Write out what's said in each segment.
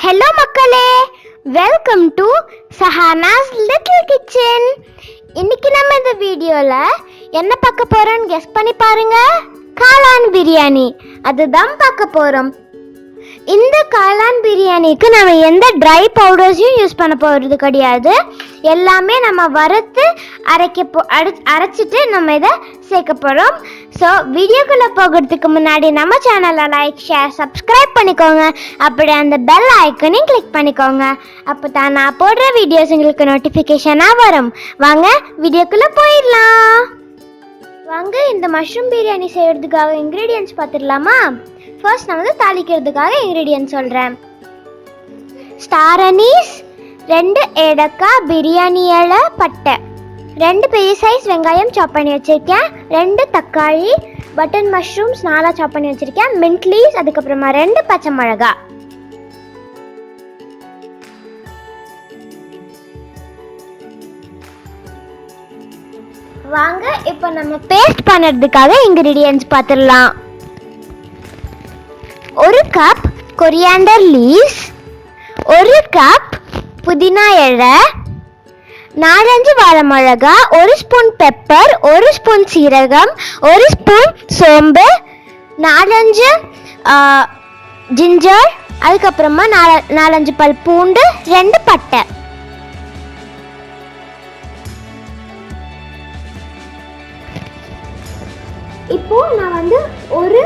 Hello மக்களே, welcome to Sahana'slilkitchen. இன்னைக்கு நம்ம இந்த வீடியோல என்ன பார்க்க போறோம்னு கெஸ் பண்ணி பாருங்க. காளான் பிரியாணி அதுதான் பார்க்க போறோம். இந்த காளான் பிரியாணிக்கு நம்ம எந்த ட்ரை பவுடர்ஸையும் யூஸ் பண்ண போகிறது கிடையாது. எல்லாமே நம்ம வறுத்து அரைச்சிட்டு நம்ம இதை சேர்க்க போகிறோம். ஸோ வீடியோக்குள்ளே போகிறதுக்கு முன்னாடி நம்ம சேனலை லைக், ஷேர், சப்ஸ்கிரைப் பண்ணிக்கோங்க. அப்படி அந்த பெல் ஐக்கனையும் கிளிக் பண்ணிக்கோங்க. அப்போ தான் நான் போடுற வீடியோஸ் உங்களுக்கு நோட்டிஃபிகேஷனாக வரும். வாங்க வீடியோக்குள்ளே போயிடலாம். வாங்க இந்த மஷ்ரூம் பிரியாணி செய்கிறதுக்காக இன்க்ரீடியன்ட்ஸ் பார்த்துடலாமா? ஃபர்ஸ்ட் நான் வந்து தாளிக்கிறதுக்காக இன்க்ரீடியன்ட் சொல்கிறேன். ஸ்டார் அனீஸ், 2 ஏலக்காய், பிரியாணி இலை, பட்டை, 2 பெரிய சைஸ் வெங்காயம் சாப் பண்ணி வச்சுருக்கேன், 2 தக்காளி, பட்டன் மஷ்ரூம்ஸ் 4 சாப் பண்ணி வச்சுருக்கேன், மின்ட் லீவ்ஸ், அதுக்கப்புறமா 2 பச்சை மிளகா. வாங்க இப்போ நம்ம பேஸ்ட் பண்ணுறதுக்காக இன்க்ரீடியன்ட்ஸ் பார்த்துடலாம். 1 கப் கொரியாண்டர் லீவ்ஸ், 1 கப் புதினா இலை, 4-5 வரமிளகா, 1 ஸ்பூன் பெப்பர், 1 ஸ்பூன் சீரகம், 1 ஸ்பூன் சோம்பு, 4-5 ஜிஞ்சர், அதுக்கப்புறமா 4-5 பல் பூண்டு, 2 பட்டை. இப்போ நான் வந்து 1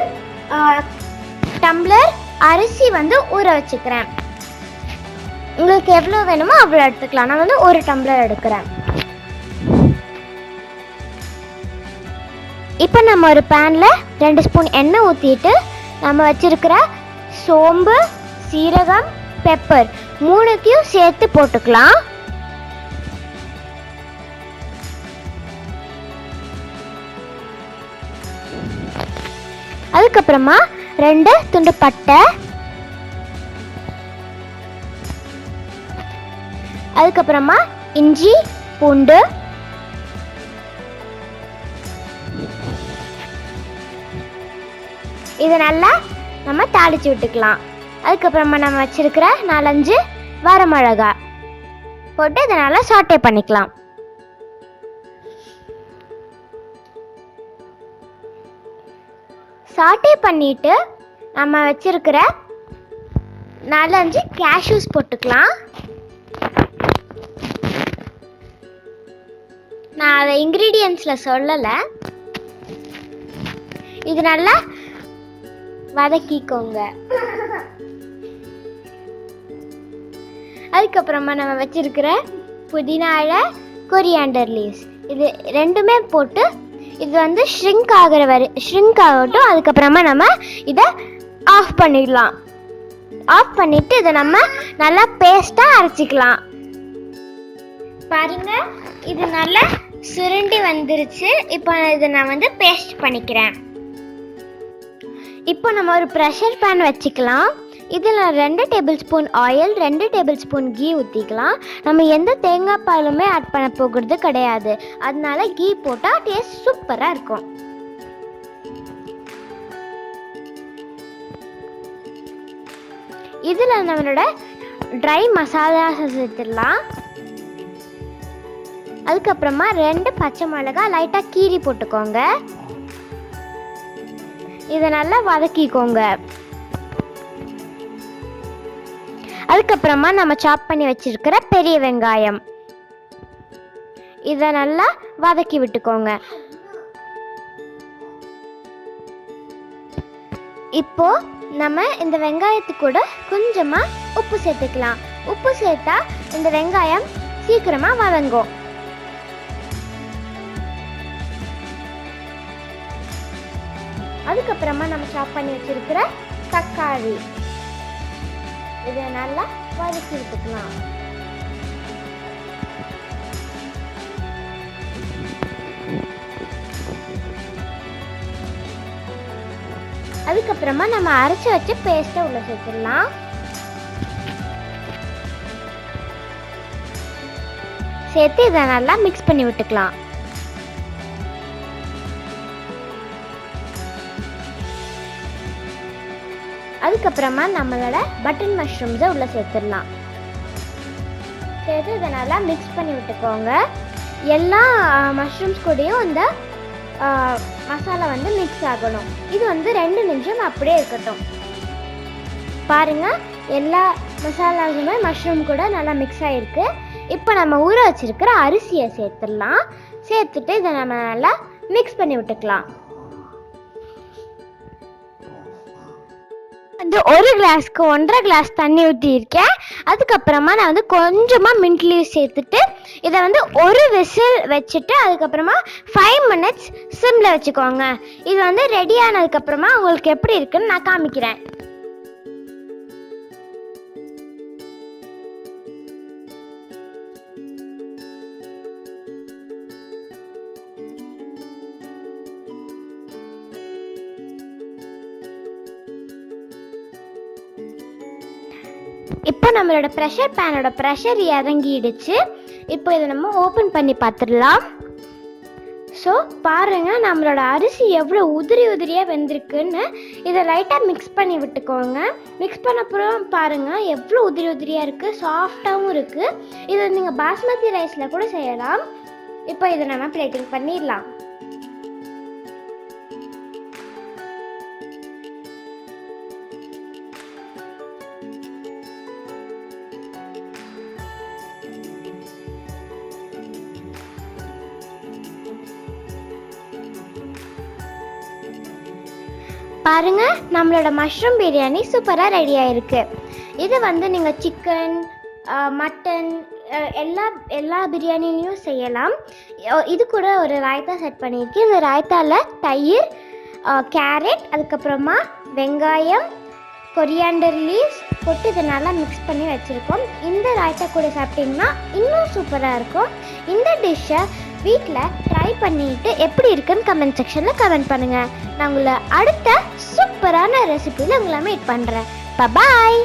டம்ளர் அரிசி வந்து ஊற வச்சுக்கிறேன். உங்களுக்கு எவ்வளோ வேணுமோ அவ்வளோ எடுத்துக்கலாம். நான் வந்து 1 டம்ளர் எடுக்கிறேன். இப்போ நம்ம ஒரு பேனில் 2 ஸ்பூன் எண்ணெய் ஊற்றிட்டு நம்ம வச்சிருக்கிற சோம்பு, சீரகம், பெப்பர் 3த்தையும் சேர்த்து போட்டுக்கலாம். அதுக்கப்புறமா 2 துண்டு பட்டை, அதுக்கப்புறமா இஞ்சி பூண்டு, இதை நல்லா நம்ம தாளிச்சு விட்டுக்கலாம். அதுக்கப்புறமா நம்ம வச்சிருக்கிற 4-5 வரமிளகா போட்டு இதை நல்லா சாட்டே பண்ணிக்கலாம். சாட்டே பண்ணிட்டு நம்ம வச்சிருக்கிற 4-5 கேஷ்யூஸ் போட்டுக்கலாம். நான் அதை இன்க்ரீடியன்ட்ஸில் சொல்லலை. இது நல்லா வதக்கிக்கோங்க. அதுக்கப்புறமா நம்ம வச்சிருக்கிற புதினா இலை, கொரியாண்டர் லீவ்ஸ் இது 2மே போட்டு இது வந்து ஷ்ரிங்க் ஆகட்டும். அதுக்கப்புறமா நம்ம இதை ஆஃப் பண்ணிடலாம். ஆஃப் பண்ணிட்டு இதை நம்ம நல்லா பேஸ்ட்டாக அரைச்சிக்கலாம். பாருங்க, இது நல்லா சுருண்டி வந்துருச்சு. இப்போ இதை நான் வந்து பேஸ்ட் பண்ணிக்கிறேன். இப்போ நம்ம ஒரு ப்ரெஷர் பேன் வச்சுக்கலாம். இதில் 2 tablespoon oil, 2 tablespoon ghee ஊற்றிக்கலாம். நம்ம எந்த தேங்காய் பாலுமே ஆட் பண்ண போகிறது கிடையாது. அதனால கீ போட்டால் டேஸ்ட் சூப்பராக இருக்கும். இதில் நம்மளோட ட்ரை மசாலாஸ் சேர்த்துடலாம். அதுக்கப்புறமா 2 பச்சை மிளகாய் லைட்டாக கீரி போட்டுக்கோங்க. இதை நல்லா வதக்கிக்கோங்க. அதுக்கப்புறமா நம்ம சாப் பண்ணி வச்சிருக்கிற பெரிய வெங்காயம் இதை நல்லா வதக்கி விட்டுக்கோங்க. இப்போ நம்ம இந்த வெங்காயத்துக்கு கூட கொஞ்சமா உப்பு சேர்த்துக்கலாம். உப்பு சேர்த்தா இந்த வெங்காயம் சீக்கிரமா வதங்கும். அதுக்கப்புறமா நம்ம சாப் பண்ணி வச்சிருக்கிற தக்காளி இதை நல்லா வதக்கி விட்டுக்கலாம். அதுக்கப்புறமா நம்ம அரைச்சி வச்சு பேஸ்ட்டை உள்ள சேர்த்துடலாம். சேர்த்து இதை நல்லா மிக்ஸ் பண்ணி விட்டுக்கலாம். அதுக்கப்புறமா நம்மளோட பட்டன் மஷ்ரூம்ஸை உள்ளே சேர்த்துடலாம். சேர்த்து இதை நல்லா மிக்ஸ் பண்ணி விட்டுக்கோங்க. எல்லா மஷ்ரூம்ஸ் கூடயும் இந்த மசாலா வந்து மிக்ஸ் ஆகணும். இது வந்து 2 நிமிஷம் அப்படியே இருக்கட்டும். பாருங்கள், எல்லா மசாலாவுமே மஷ்ரூம் கூட நல்லா மிக்ஸ் ஆகிருக்கு. இப்போ நம்ம ஊற வச்சுருக்கிற அரிசியை சேர்த்துடலாம். சேர்த்துட்டு இதை நம்ம நல்லா மிக்ஸ் பண்ணி விட்டுக்கலாம். வந்து 1 கிளாஸ்க்கு 1.5 கிளாஸ் தண்ணி ஊற்றியிருக்கேன். அதுக்கப்புறமா நான் வந்து கொஞ்சமாக மின்ட் லீவ் சேர்த்துட்டு இதை வந்து 1 விசில் வச்சுட்டு அதுக்கப்புறமா 5 மினிட்ஸ் சிம்மில் வச்சுக்கோங்க. இது வந்து ரெடி ஆனதுக்கப்புறமா உங்களுக்கு எப்படி இருக்குன்னு நான் காமிக்கிறேன். இப்போ நம்மளோட ப்ரெஷர் பேனோட ப்ரெஷர் இறங்கிடுச்சு. இப்போ இதை நம்ம ஓப்பன் பண்ணி பார்த்துடலாம். ஸோ பாருங்கள், நம்மளோட அரிசி எவ்வளோ உதிரியாக வெந்திருக்குன்னு. இதை லைட்டாக மிக்ஸ் பண்ணி விட்டுக்கோங்க. மிக்ஸ் பண்ணப்புறம் பாருங்கள் எவ்வளோ உதிரியாக இருக்குது, சாஃப்டாகவும் இருக்குது. இதை நீங்கள் பாஸ்மதி ரைஸில் கூட செய்யலாம். இப்போ இதை நம்ம பிளேட்டிங் பண்ணிடலாம். பாருங்க, நம்மளோட மஷ்ரூம் பிரியாணி சூப்பராக ரெடி ஆயிருக்கு. இது வந்து நீங்கள் சிக்கன், மட்டன் எல்லா பிரியாணிலையும் செய்யலாம். இது கூட ஒரு ராய்த்தா செட் பண்ணியிருக்கேன். இந்த ராய்த்தாவில் தயிர், கேரட், அதுக்கப்புறமா வெங்காயம், கொரியாண்டர் லீவ்ஸ் போட்டு இதை நல்லா மிக்ஸ் பண்ணி வச்சுருக்கோம். இந்த ராய்த்தா கூட சாப்பிட்டிங்கன்னா இன்னும் சூப்பராக இருக்கும். இந்த டிஷ்ஷை வீட்டில் ட்ரை பண்ணிவிட்டு எப்படி இருக்குன்னு கமெண்ட் செக்ஷனில் கமெண்ட் பண்ணுங்கள். நான் உங்களை அடுத்த சூப்பரான ரெசிபியில் உங்களை மீட் பண்ணுறேன். பாய்.